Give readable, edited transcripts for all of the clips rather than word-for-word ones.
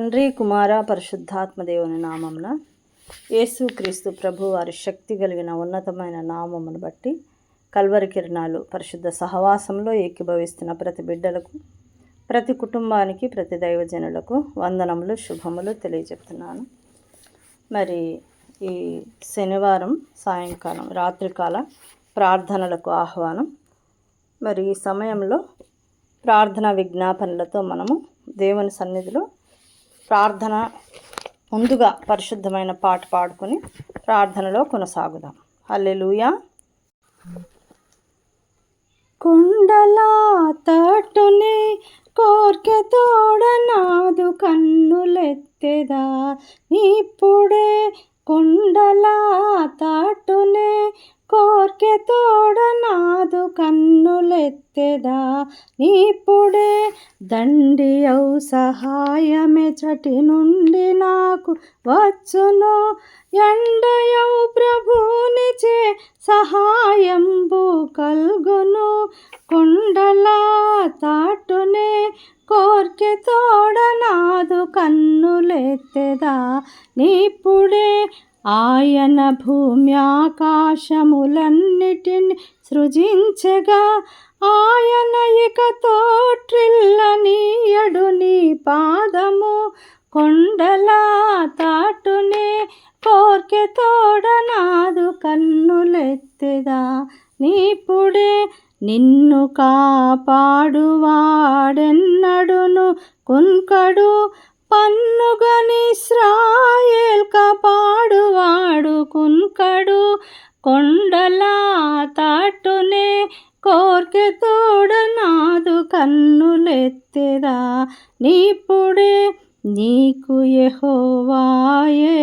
తండ్రి, కుమార, పరిశుద్ధాత్మ దేవుని నామమున యేసుక్రీస్తు ప్రభు వారి శక్తి కలిగిన ఉన్నతమైన నామమును బట్టి కల్వరి కిరణాలు పరిశుద్ధ సహవాసంలో ఏకీభవిస్తున్న ప్రతి బిడ్డలకు, ప్రతి కుటుంబానికి, ప్రతి దైవజనులకు వందనములు, శుభములు తెలియజెప్తున్నాను. మరి ఈ శనివారం సాయంకాలం రాత్రికాల ప్రార్థనలకు ఆహ్వానం. మరి ఈ సమయంలో ప్రార్థనా విజ్ఞాపనలతో మనము దేవుని సన్నిధిలో ప్రార్థన ముందుగా పరిశుద్ధమైన పాట పాడుకొని ప్రార్థనలో కొనసాగుదాం. హల్లెలూయా. కొండలా తట్టునే కోర్కె తోడనాదు కన్నులెత్తెదా ఇప్పుడే, కొండలా తట్టునే కోర్కె తోడనాదు కన్నులెత్తెదా ఇప్పుడే, దండియౌ సహాయమే చటి నుండి నాకు వచ్చును, ఎండయౌ ప్రభునిచే సహాయంబు కల్గును, కొండలా తాటునే కోర్కె తోడనాదు కన్నులెత్తెదా నీపుడే, ఆయన భూమి ఆకాశములన్నిటిని సృజించగా, ఆయన ఇక తోట్రిల్లనీయడు నీ పాదము, కొండలా తాటునే కోర్కె తోడనాదు కన్నులెత్తెదా నీపుడే, నిన్ను కాపాడువాడెన్నడును కున్కడు, పన్నుగనిస్రాయేల్ కాపాడువాడు కున్కడు, కొండలా తాటునే కోర్కె తోడనాదు కన్నులెత్తెదా నీపుడే, నీకు యెహోవాయే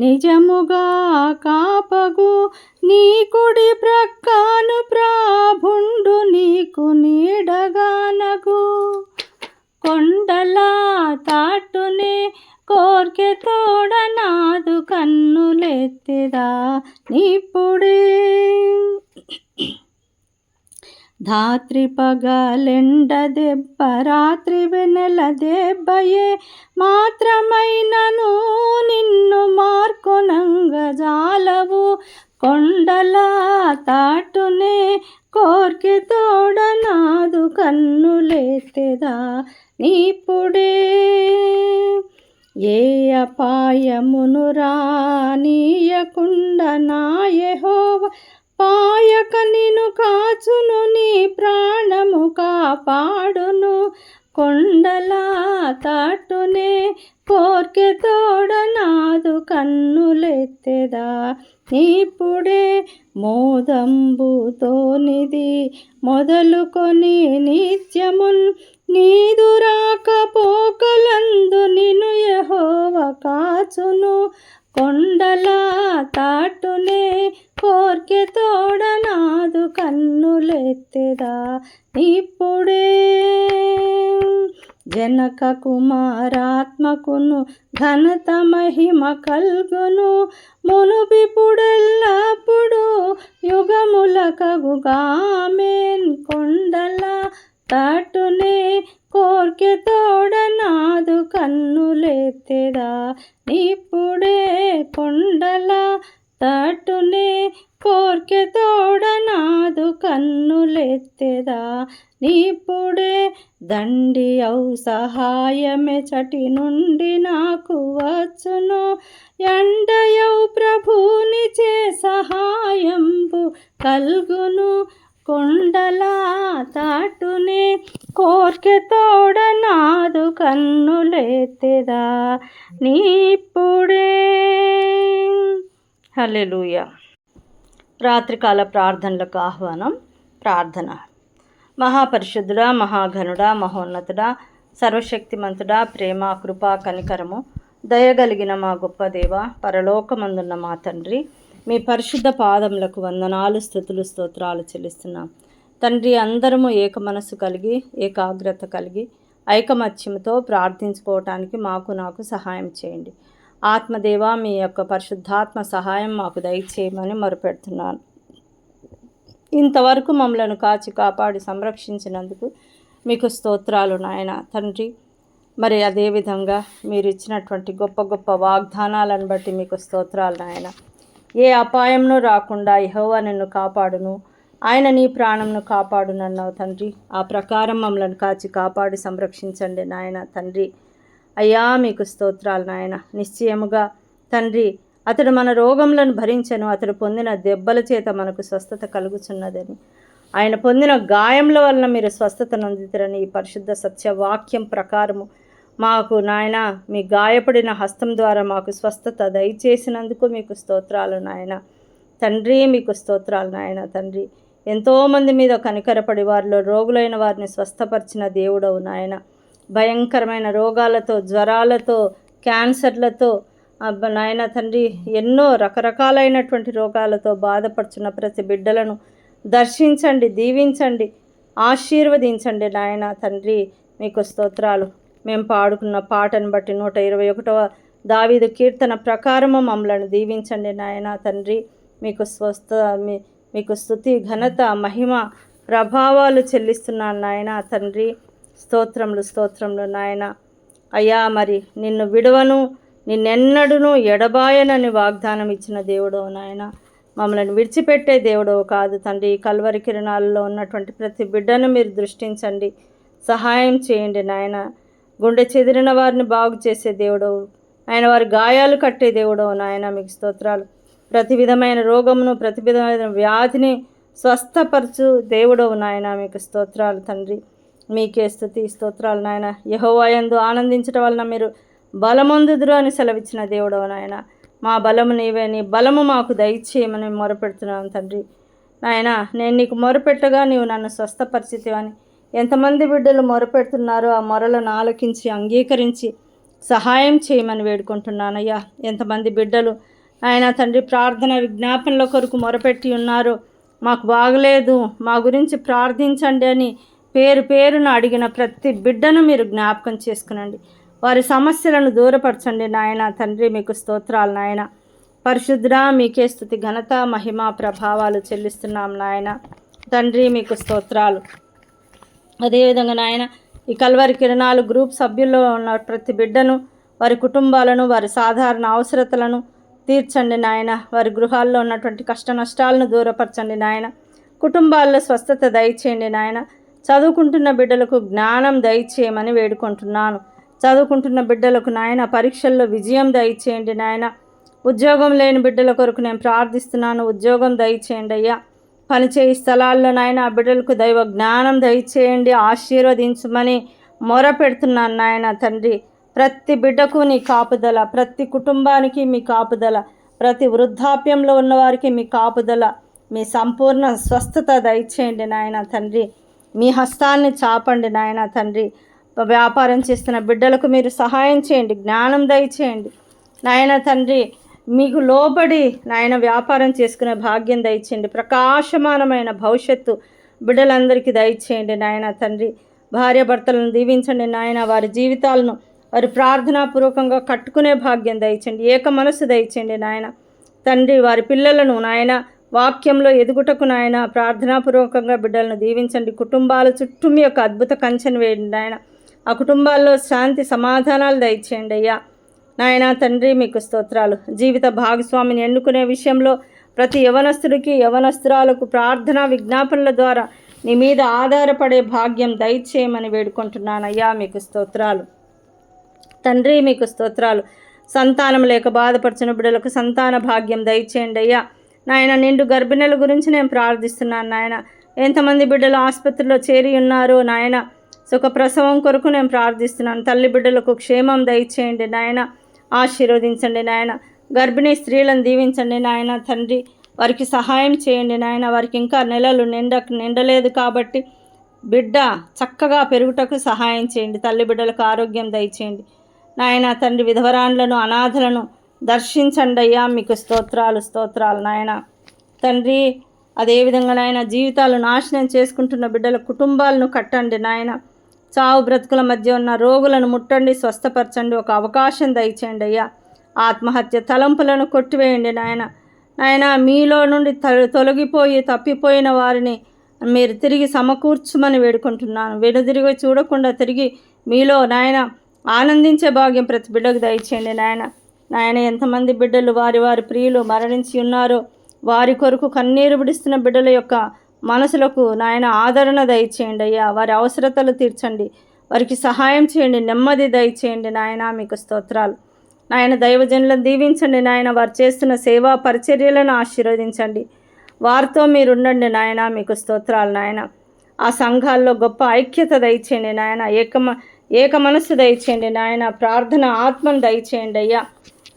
నిజముగా కాపగు, నీ కుడి ప్రక్కను ప్రాభుండు నీకు నీడగానగు, కొండలా తాటునే కోర్కె తోడనాదు కన్నులెత్తెదా నీపుడే, ధాత్రి పగలెండ దెబ్బ రాత్రి వెనెల దెబ్బయే మాత్రమైనను నిన్ను మార్కొనంగజాలవు, కొండలా తాటునే కోర్కె తోడనాదు కన్నులెత్తెదా నీపుడే, ఏ అపాయమును రానీయకుండ నా యెహోవా పాయక నిన్ను కాచును, నీ ప్రాణము కాపాడును, కొండలా తాటునే కోర్కె తోడనాదు కన్నులెత్తెదా నీపుడే, మోదంబుతోనిది మొదలుకొని నిత్యమున్ నీదు రాకపోకలందు నిన్ను యెహోవా కాచును, కొండలా తాటునే కోర్కె తోడనాదు కన్నులెత్తెదా ఇప్పుడే, జనక కుమారాత్మకును ఘనత మహిమ కల్గును, మునుపిపుడెల్లప్పుడు యుగములకగుగామెన్, కొండలా తాటునే కోర్కె తోడనాదు కన్నులెత్తెదా ఇప్పుడే, కొండలా తాటునే కోర్కె తోడనాదు కన్నులెత్తెదా నీపుడే, దండియౌ సహాయమే చటి నుండి నాకు వచ్చును, ఎండయౌ ప్రభునిచే సహాయంబు కల్గును, కొండలా తాటునే కోర్కె తోడనాదు కన్నులెత్తెదా నీపుడే. హల్లెలూయా. రాత్రికాల ప్రార్థనలకు ఆహ్వానం. ప్రార్థన. మహాపరిశుద్ధుడా, మహాఘనుడా, మహోన్నతుడా, సర్వశక్తిమంతుడా, ప్రేమ, కృపా, కనికరము, దయగలిగిన మా గొప్ప దేవ, పరలోకమందున్న మా తండ్రి, మీ పరిశుద్ధ పాదములకు వందనాలు, స్తుతులు, స్తోత్రాలు చెల్లిస్తున్నాం తండ్రి. అందరము ఏక మనసు కలిగి, ఏకాగ్రత కలిగి, ఐకమత్యముతో ప్రార్థించుకోవటానికి నాకు సహాయం చేయండి. ఆత్మదేవ, మీ యొక్క పరిశుద్ధాత్మ సహాయం మాకు దయచేయమని మొరపెడుతున్నాను. ఇంతవరకు మమ్మలను కాచి కాపాడి సంరక్షించినందుకు మీకు స్తోత్రాలు నాయన తండ్రి. మరి అదేవిధంగా మీరు ఇచ్చినటువంటి గొప్ప గొప్ప వాగ్దానాలను బట్టి మీకు స్తోత్రాలు నాయన. ఏ అపాయంను రాకుండా యెహోవా నిన్ను కాపాడును, ఆయన నీ ప్రాణంను కాపాడునన్నావు తండ్రి. ఆ ప్రకారం మమ్మల్ని కాచి కాపాడి సంరక్షించండి నాయన తండ్రి. అయ్యా మీకు స్తోత్రాలు నాయన. నిశ్చయముగా తండ్రి అతడు మన రోగములను భరించెను, అతడు పొందిన దెబ్బల చేత మనకు స్వస్థత కలుగుచున్నదని, ఆయన పొందిన గాయముల వలన మీరు స్వస్థత నొందితురని ఈ పరిశుద్ధ సత్యవాక్యం ప్రకారము మాకు నాయన మీ గాయపడిన హస్తం ద్వారా మాకు స్వస్థత దయచేసినందుకు మీకు స్తోత్రాలు నాయన తండ్రి. మీకు స్తోత్రాలు నాయన తండ్రి. ఎంతోమంది మీద కనికరపడి వారిలో రోగులైన వారిని స్వస్థపరిచిన దేవుడవు నాయన. భయంకరమైన రోగాలతో, జ్వరాలతో, క్యాన్సర్లతో నాయన తండ్రి ఎన్నో రకరకాలైనటువంటి రోగాలతో బాధపడుచున్న ప్రతి బిడ్డలను దర్శించండి, దీవించండి, ఆశీర్వదించండి నాయన తండ్రి. మీకు స్తోత్రాలు. మేము పాడుకున్న పాటను బట్టి 121వ దావీదు కీర్తన ప్రకారము మమ్మల్ని దీవించండి నాయన తండ్రి. మీకు స్తుతి, ఘనత, మహిమ, ప్రభావాలు చెల్లిస్తున్నాను నాయన తండ్రి. స్తోత్రములు నాయన. అయ్యా మరి నిన్ను విడువను, నిన్నెన్నడును ఎడబాయనని వాగ్దానం ఇచ్చిన దేవుడవు నాయన. మమ్మల్ని విడిచిపెట్టే దేవుడవు కాదు తండ్రి. కల్వరి కిరణాలలో ఉన్నటువంటి ప్రతి బిడ్డను మీరు దృష్టించండి, సహాయం చేయండి నాయన. గుండె చెదిరిన వారిని బాగు చేసే దేవుడవు ఆయన, వారి గాయాలు కట్టే దేవుడవు నాయన. మీకు స్తోత్రాలు. ప్రతి విధమైన రోగమును, ప్రతి విధమైన వ్యాధిని స్వస్థపరచు దేవుడవు నాయన. మీకు స్తోత్రాలు తండ్రి. మీకే స్తుతి స్తోత్రాలు నాయన. యెహోవా యందు ఆనందించడం వలన మీరు బలమొందుదురు అని సెలవిచ్చిన దేవుడవు నాయన. మా బలము నీవే, నీ బలము మాకు దయచేయమని మొరపెడుతున్నాను తండ్రి. నాయన నేను నీకు మొరపెట్టగా నీవు నన్ను స్వస్థపరిచితివని ఎంతమంది బిడ్డలు మొరపెడుతున్నారో ఆ మొరలను ఆలకించి అంగీకరించి సహాయం చేయమని వేడుకుంటున్నానయ్యా. ఎంతమంది బిడ్డలు ఆయన తండ్రి ప్రార్థన విజ్ఞాపనల కొరకు మొరపెట్టి ఉన్నారో, మాకు బాగలేదు, మా గురించి ప్రార్థించండి అని పేరున అడిగిన ప్రతి బిడ్డను మీరు జ్ఞాపకం చేసుకునండి. వారి సమస్యలను దూరపరచండి నాయన తండ్రి. మీకు స్తోత్రాలు నాయన. పరిశుద్ధుడా మీకే స్తుతి, ఘనత, మహిమ, ప్రభావాలు చెల్లిస్తున్నాం నాయన తండ్రి. మీకు స్తోత్రాలు. అదేవిధంగా నాయన ఈ కల్వరి కిరణాలు గ్రూప్ సభ్యుల్లో ఉన్న ప్రతి బిడ్డను, వారి కుటుంబాలను, వారి సాధారణ అవసరతలను తీర్చండి నాయన. వారి గృహాల్లో ఉన్నటువంటి కష్ట నష్టాలను దూరపరచండి నాయన. కుటుంబాల్లో స్వస్థత దయచేయండి నాయన. చదువుకుంటున్న బిడ్డలకు జ్ఞానం దయచేయమని వేడుకుంటున్నాను. చదువుకుంటున్న బిడ్డలకు నాయన పరీక్షల్లో విజయం దయచేయండి నాయన. ఉద్యోగం లేని బిడ్డల కొరకు నేను ప్రార్థిస్తున్నాను. ఉద్యోగం దయచేయండి అయ్యా. పనిచేయి స్థలాల్లో నాయన ఆ బిడ్డలకు దైవ జ్ఞానం దయచేయండి, ఆశీర్వదించమని మొర పెడుతున్నాను నాయన తండ్రి. ప్రతి బిడ్డకు నీ కాపుదల, ప్రతి కుటుంబానికి మీ కాపుదల, ప్రతి వృద్ధాప్యంలో ఉన్నవారికి మీ కాపుదల, మీ సంపూర్ణ స్వస్థత దయచేయండి నాయన తండ్రి. మీ హస్తాన్ని చాపండి నాయన తండ్రి. వ్యాపారం చేస్తున్న బిడ్డలకు మీరు సహాయం చేయండి, జ్ఞానం దయచేయండి నాయన తండ్రి. మీకు లోబడి నాయన వ్యాపారం చేసుకునే భాగ్యం దయచేయండి. ప్రకాశమానమైన భవిష్యత్తు బిడ్డలందరికీ దయచేయండి నాయన తండ్రి. భార్యాభర్తలను దీవించండి నాయన. వారి జీవితాలను వారి ప్రార్థనాపూర్వకంగా కట్టుకునే భాగ్యం దయచేయండి. ఏక మనసు దయచేయండి నాయన తండ్రి. వారి పిల్లలను నాయన వాక్యంలో ఎదుగుటకు నాయన ప్రార్థనాపూర్వకంగా బిడ్డలను దీవించండి. కుటుంబాల చుట్టూ మీ యొక్క అద్భుత కంచెను వేయండి నాయన. ఆ కుటుంబాల్లో శాంతి సమాధానాలు దయచేయండి అయ్యా నాయన తండ్రి. మీకు స్తోత్రాలు. జీవిత భాగస్వామిని ఎన్నుకునే విషయంలో ప్రతి యవనస్తుడికి, యవనస్తురాలకు ప్రార్థనా విజ్ఞాపనల ద్వారా నీ మీద ఆధారపడే భాగ్యం దయచేయమని వేడుకుంటున్నాను అయ్యా. మీకు స్తోత్రాలు తండ్రి. మీకు స్తోత్రాలు. సంతానం లేక బాధపడుచున్న బిడ్డలకు సంతాన భాగ్యం దయచేయండి అయ్యా నాయన. నిండు గర్భిణుల గురించి నేను ప్రార్థిస్తున్నాను నాయన. ఎంతమంది బిడ్డలు ఆసుపత్రిలో చేరి ఉన్నారో నాయన, సుఖప్రసవం కొరకు నేను ప్రార్థిస్తున్నాను. తల్లి బిడ్డలకు క్షేమం దయచేయండి నాయన. ఆశీర్వదించండి నాయన. గర్భిణీ స్త్రీలను దీవించండి నాయన తండ్రి. వారికి సహాయం చేయండి నాయన. వారికి ఇంకా నెలలు నిండలేదు కాబట్టి బిడ్డ చక్కగా పెరుగుటకు సహాయం చేయండి. తల్లి బిడ్డలకు ఆరోగ్యం దయచేయండి నాయన తండ్రి. విధవరాండ్లను, అనాథలను దర్శించండి అయ్యా. మీకు స్తోత్రాలు నాయన తండ్రి. అదేవిధంగా నాయన జీవితాలు నాశనం చేసుకుంటున్న బిడ్డల కుటుంబాలను కట్టండి నాయన. చావు బ్రతుకుల మధ్య ఉన్న రోగులను ముట్టండి, స్వస్థపరచండి. ఒక అవకాశం దయచేయండి అయ్యా. ఆత్మహత్య తలంపులను కొట్టివేయండి నాయన. మీలో నుండి తొలగిపోయి తప్పిపోయిన వారిని మీరు తిరిగి సమకూర్చమని వేడుకుంటున్నాను. వెనుదిరిగి చూడకుండా తిరిగి మీలో నాయన ఆనందించే భాగ్యం ప్రతి బిడ్డకు దయచేయండి నాయన ఎంతమంది బిడ్డలు వారి వారి ప్రియులు మరణించి ఉన్నారో వారి కొరకు కన్నీరు విడుస్తున్న బిడ్డల యొక్క మనసులకు నాయన ఆదరణ దయచేయండి అయ్యా. వారి అవసరతలు తీర్చండి, వారికి సహాయం చేయండి, నెమ్మది దయచేయండి నాయన. మీకు స్తోత్రాలు నాయన. దైవజనులను దీవించండి నాయన. వారు చేస్తున్న సేవా పరిచర్యలను ఆశీర్వదించండి, వారితో మీరు ఉండండి నాయన. మీకు స్తోత్రాలు నాయన. ఆ సంఘాల్లో గొప్ప ఐక్యత దయచేయండి నాయన. ఏక మనస్సు దయచేయండి నాయన. ప్రార్థన ఆత్మను దయచేయండి అయ్యా.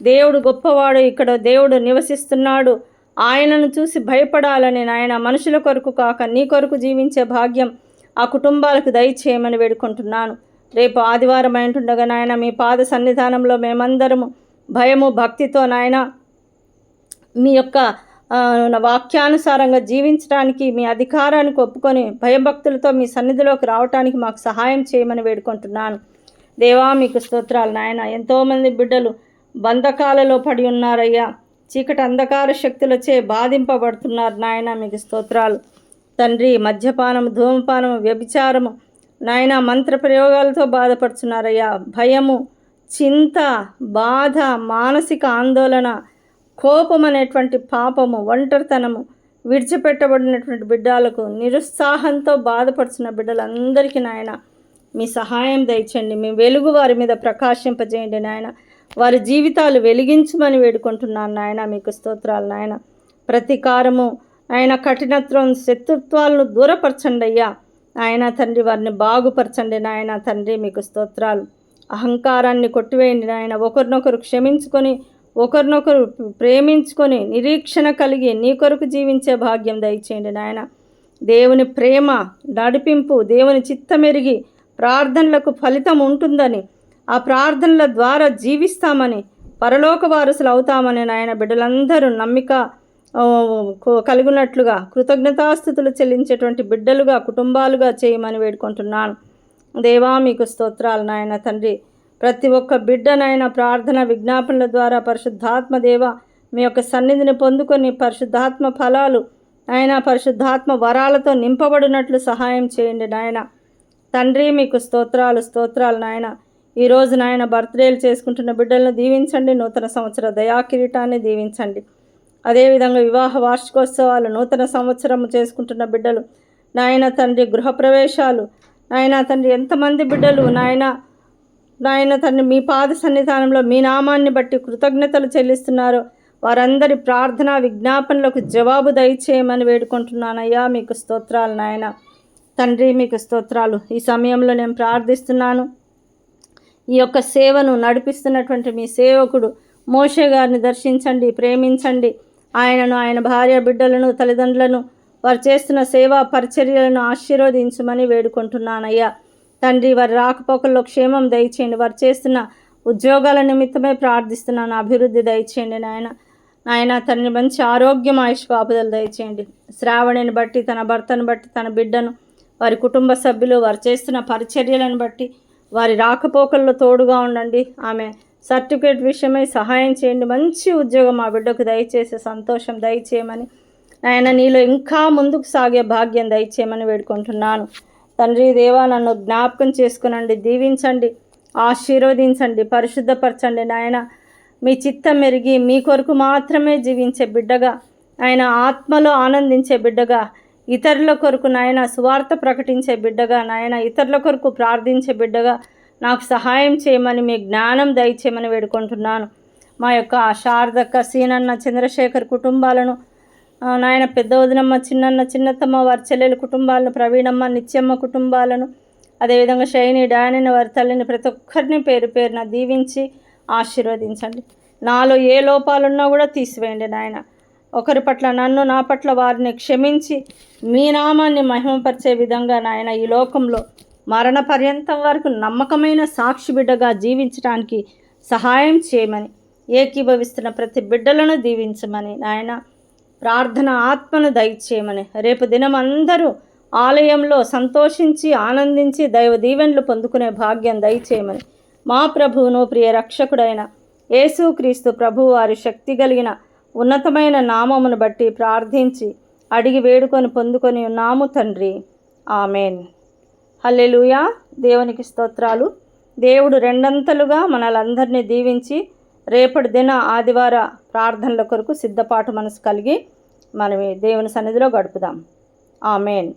దేవుడు గొప్పవాడు, ఇక్కడ దేవుడు నివసిస్తున్నాడు. ఆయనను చూసి భయపడాలని నాయన. మనుషుల కొరకు కాక నీ కొరకు జీవించే భాగ్యం ఆ కుటుంబాలకు దయచేయమని వేడుకుంటున్నాను. రేపు ఆదివారం అయింటుండగా నాయన మీ పాద సన్నిధానంలో మేమందరము భయము భక్తితో నాయన మీ యొక్క వాక్యానుసారంగా జీవించడానికి మీ అధికారానికి ఒప్పుకొని భయభక్తులతో మీ సన్నిధిలోకి రావటానికి మాకు సహాయం చేయమని వేడుకుంటున్నాను. దేవా మీకు స్తోత్రాలు నాయన. ఎంతోమంది బిడ్డలు బంధకాలలో పడి ఉన్నారయ్యా. చీకటి అంధకార శక్తులచే బాధింపబడుతున్నారు నాయన. మీకు స్తోత్రాలు తండ్రి. మద్యపానము, ధూమపానము, వ్యభిచారము నాయన, మంత్ర ప్రయోగాలతో బాధపడుతున్నారయ్యా. భయము, చింత, బాధ, మానసిక ఆందోళన, కోపం అనేటువంటి పాపము, ఒంటరితనము విడిచిపెట్టబడినటువంటి బిడ్డలకు, నిరుత్సాహంతో బాధపడుతున్న బిడ్డలందరికీ నాయన మీ సహాయం దయచండి. మీ వెలుగు వారి మీద ప్రకాశింపజేయండి నాయన. వారి జీవితాలు వెలిగించమని వేడుకుంటున్నాను నాయన. మీకు స్తోత్రాలు నాయన. ప్రతీకారము ఆయన, కఠినత్వం, శత్రుత్వాలను దూరపరచండి అయ్యా నాయన తండ్రి. వారిని బాగుపరచండి నాయన తండ్రి. మీకు స్తోత్రాలు. అహంకారాన్ని కొట్టివేయండి నాయన. ఒకరినొకరు క్షమించుకొని, ఒకరినొకరు ప్రేమించుకొని, నిరీక్షణ కలిగి నీ కొరకు జీవించే భాగ్యం దయచేయండి నాయన. దేవుని ప్రేమ నడిపింపు, దేవుని చిత్తమెరిగి ప్రార్థనలకు ఫలితం ఉంటుందని, ఆ ప్రార్థనల ద్వారా జీవిస్తామని, పరలోక వారసులు అవుతామని నాయన బిడ్డలందరూ నమ్మిక కలిగినట్లుగా కృతజ్ఞతాస్థుతులు చెల్లించేటువంటి బిడ్డలుగా, కుటుంబాలుగా చేయమని వేడుకుంటున్నాను. దేవా మీకు స్తోత్రాలు నాయన తండ్రి. ప్రతి ఒక్క బిడ్డనైనా ప్రార్థన విజ్ఞాపనల ద్వారా పరిశుద్ధాత్మ దేవ మీ యొక్క సన్నిధిని పొందుకొని పరిశుద్ధాత్మ ఫలాలు ఆయన, పరిశుద్ధాత్మ వరాలతో నింపబడినట్లు సహాయం చేయండి నాయన తండ్రి. మీకు స్తోత్రాలు నాయన. ఈరోజు నాయన బర్త్డేలు చేసుకుంటున్న బిడ్డలను దీవించండి. నూతన సంవత్సర దయాకిరీటాన్ని దీవించండి. అదేవిధంగా వివాహ వార్షికోత్సవాలు, నూతన సంవత్సరం చేసుకుంటున్న బిడ్డలు నాయన తండ్రి, గృహప్రవేశాలు నాయన తండ్రి, ఎంతమంది బిడ్డలు నాయన తండ్రి మీ పాద సన్నిధానంలో మీ నామాన్ని బట్టి కృతజ్ఞతలు చెల్లిస్తున్నారు. వారందరి ప్రార్థన విజ్ఞాపనలకు జవాబు దయచేయమని వేడుకుంటున్నానయ్యా. మీకు స్తోత్రాలు నాయన తండ్రి. మీకు స్తోత్రాలు. ఈ సమయంలో నేను ప్రార్థిస్తున్నాను. ఈ యొక్క సేవను నడిపిస్తున్నటువంటి మీ సేవకుడు మోషే గారిని దర్శించండి, ప్రేమించండి. ఆయనను, ఆయన భార్య బిడ్డలను, తల్లిదండ్రులను, వారు చేస్తున్న సేవా పరిచర్యలను ఆశీర్వదించమని వేడుకుంటున్నానయ్యా తండ్రి. వారి రాకపోకల్లో క్షేమం దయచేయండి. వారు చేస్తున్న ఉద్యోగాల నిమిత్తమే ప్రార్థిస్తున్నాను. అభివృద్ధి దయచేయండి నాయన తండ్రి. మంచి ఆరోగ్యం, ఆయుష్ కాపుదలు దయచేయండి. శ్రావణిని బట్టి, తన భర్తను బట్టి, తన బిడ్డను, వారి కుటుంబ సభ్యులు, వారు చేస్తున్న పరిచర్యలను బట్టి వారి రాకపోకల్లో తోడుగా ఉండండి. ఆమె సర్టిఫికేట్ విషయమై సహాయం చేయండి. మంచి ఉద్యోగం ఆ బిడ్డకు దయచేసి సంతోషం దయచేయమని నాయన, నీలో ఇంకా ముందుకు సాగే భాగ్యం దయచేయమని వేడుకుంటున్నాను తండ్రి. దేవా నన్ను జ్ఞాపకం చేసుకునండి, దీవించండి, ఆశీర్వదించండి, పరిశుద్ధపరచండి నాయన. మీ చిత్తం మెరిగి మీ కొరకు మాత్రమే జీవించే బిడ్డగా, ఆయన ఆత్మలో ఆనందించే బిడ్డగా, ఇతరుల కొరకు నాయన సువార్త ప్రకటించే బిడ్డగా, నాయన ఇతరుల కొరకు ప్రార్థించే బిడ్డగా నాకు సహాయం చేయమని, మీ జ్ఞానం దయచేయమని వేడుకుంటున్నాను. మా యొక్క శారదక్క, సీనన్న, చంద్రశేఖర్ కుటుంబాలను నాయన, పెద్ద వదినమ్మ, చిన్నన్న, చిన్నత్తమ్మ, వారి చెల్లెల కుటుంబాలను, ప్రవీణమ్మ, నిత్యమ్మ కుటుంబాలను, అదేవిధంగా షైని, డానిని, వారి తల్లిని, ప్రతి ఒక్కరిని పేరు పేరున దీవించి ఆశీర్వదించండి. నాలో ఏ లోపాలున్నా కూడా తీసివేయండి నాయన. ఒకరి పట్ల నన్ను, నా పట్ల వారిని క్షమించి మీ నామాన్ని మహిమపరిచే విధంగా నాయన ఈ లోకంలో మరణ పర్యంతం వరకు నమ్మకమైన సాక్షి బిడ్డగా జీవించడానికి సహాయం చేయమని, ఏకీభవిస్తున్న ప్రతి బిడ్డలను దీవించమని నాయన, ప్రార్థన ఆత్మను దయచేయమని, రేపు దినం అందరూ ఆలయంలో సంతోషించి ఆనందించి దైవ దీవెనలు పొందుకునే భాగ్యం దయచేయమని, మా ప్రభువును ప్రియ రక్షకుడైన యేసుక్రీస్తు ప్రభువు వారి శక్తి కలిగిన ఉన్నతమైన నామమును బట్టి ప్రార్థించి అడిగి వేడుకొని పొందుకొని ఉన్నాము తండ్రి. ఆమెన్. హల్లెలూయా. దేవునికి స్తోత్రాలు. దేవుడు రెండంతలుగా మనలందరినీ దీవించి రేపటి దిన ఆదివార ప్రార్థనల కొరకు సిద్ధపాటు మనసు కలిగి మనం దేవుని సన్నిధిలో గడుపుదాం. ఆమేన్.